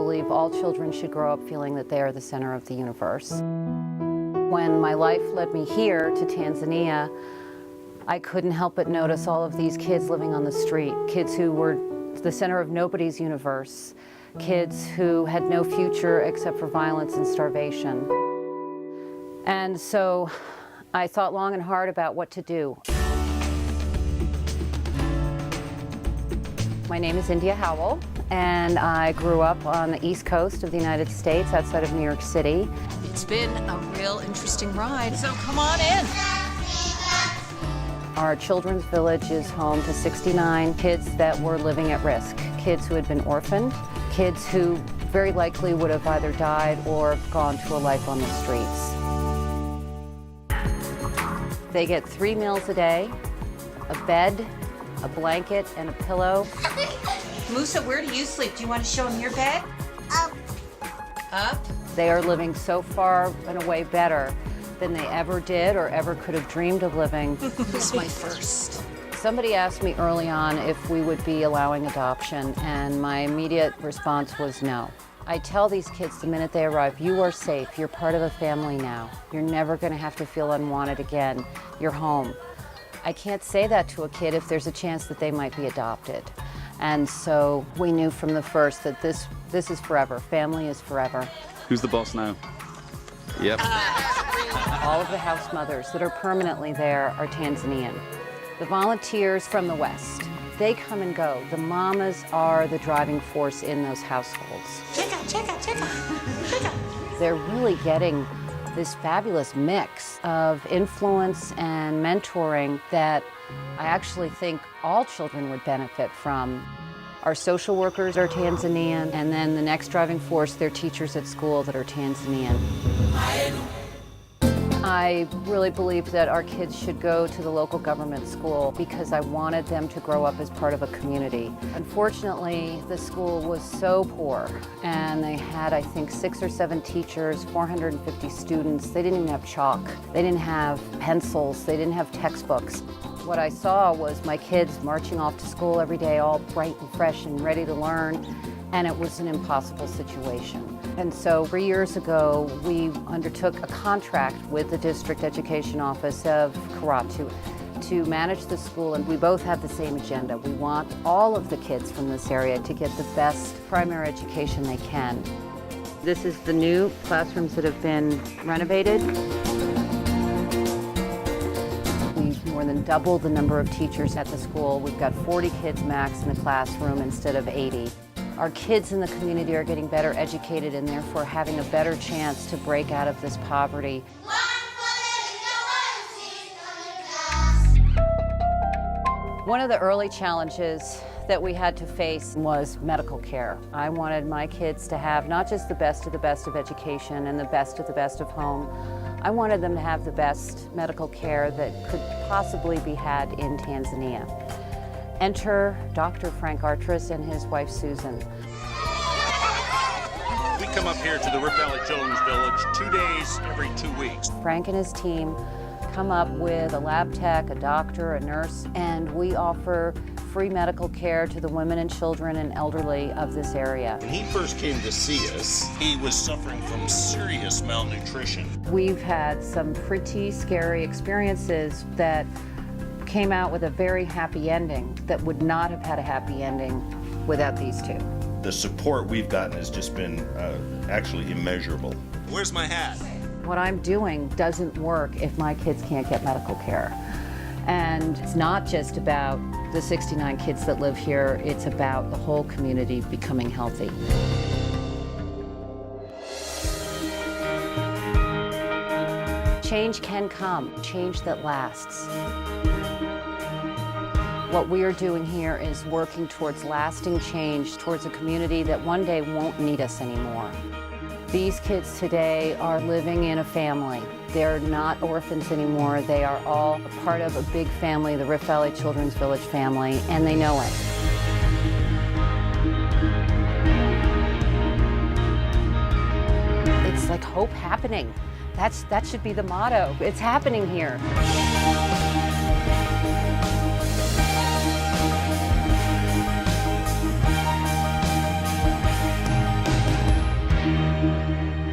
believe all children should grow up feeling that they are the center of the universe. When my life led me here to Tanzania, I couldn't help but notice all of these kids living on the street, kids who were the center of nobody's universe, kids who had no future except for violence and starvation. And so I thought long and hard about what to do. My name is India Howell, and I grew up on the East Coast of the United States, outside of New York City. It's been a real interesting ride, so come on in. Our children's village is home to 69 kids that were living at risk, kids who had been orphaned, kids who very likely would have either died or gone to a life on the streets. They get 3 meals a day, a bed, a blanket, and a pillow. Musa, where do you sleep? Do you want to show them your bed? Up. Up? They are living so far and away better than they ever did or ever could have dreamed of living. This is my first. Somebody asked me early on if we would be allowing adoption, and my immediate response was no. I tell these kids the minute they arrive, you are safe, you're part of a family now. You're never gonna have to feel unwanted again. You're home. I can't say that to a kid if there's a chance that they might be adopted. And so we knew from the first that this is forever. Family is forever. Who's the boss now? Yep. All of the house mothers that are permanently there are Tanzanian. The volunteers from the West, they come and go. The mamas are the driving force in those households. They're really getting this fabulous mix of influence and mentoring that I actually think all children would benefit from. Our social workers are Tanzanian, and then the next driving force, they're teachers at school that are Tanzanian. I really believe that our kids should go to the local government school because I wanted them to grow up as part of a community. Unfortunately, the school was so poor, and they had, I think, 6 or 7 teachers, 450 students. They didn't even have chalk. They didn't have pencils. They didn't have textbooks. What I saw was my kids marching off to school every day, all bright and fresh and ready to learn, and it was an impossible situation. And so 3 years ago, we undertook a contract with the district education office of Karatu to manage the school, and we both have the same agenda. We want all of the kids from this area to get the best primary education they can. This is the new classrooms that have been renovated. We've more than doubled the number of teachers at the school. We've got 40 kids max in the classroom instead of 80. Our kids in the community are getting better educated and therefore having a better chance to break out of this poverty. One of the early challenges that we had to face was medical care. I wanted my kids to have not just the best of education and the best of home. I wanted them to have the best medical care that could possibly be had in Tanzania. Enter Dr. Frank Artris and his wife Susan. We come up here to the RiftValley Children's Village 2 days every 2 weeks. Frank and his team come up with a lab tech, a doctor, a nurse, and we offer free medical care to the women and children and elderly of this area. When he first came to see us, he was suffering from serious malnutrition. We've had some pretty scary experiences that came out with a very happy ending that would not have had a happy ending without these two. The support we've gotten has just been actually immeasurable. Where's my hat? What I'm doing doesn't work if my kids can't get medical care. And it's not just about the 69 kids that live here, it's about the whole community becoming healthy. Change can come, change that lasts. What we are doing here is working towards lasting change, towards a community that one day won't need us anymore. These kids today are living in a family. They're not orphans anymore. They are all a part of a big family, the RiftValley Children's Village family, and they know it. It's like hope happening. That should be the motto. It's happening here. you.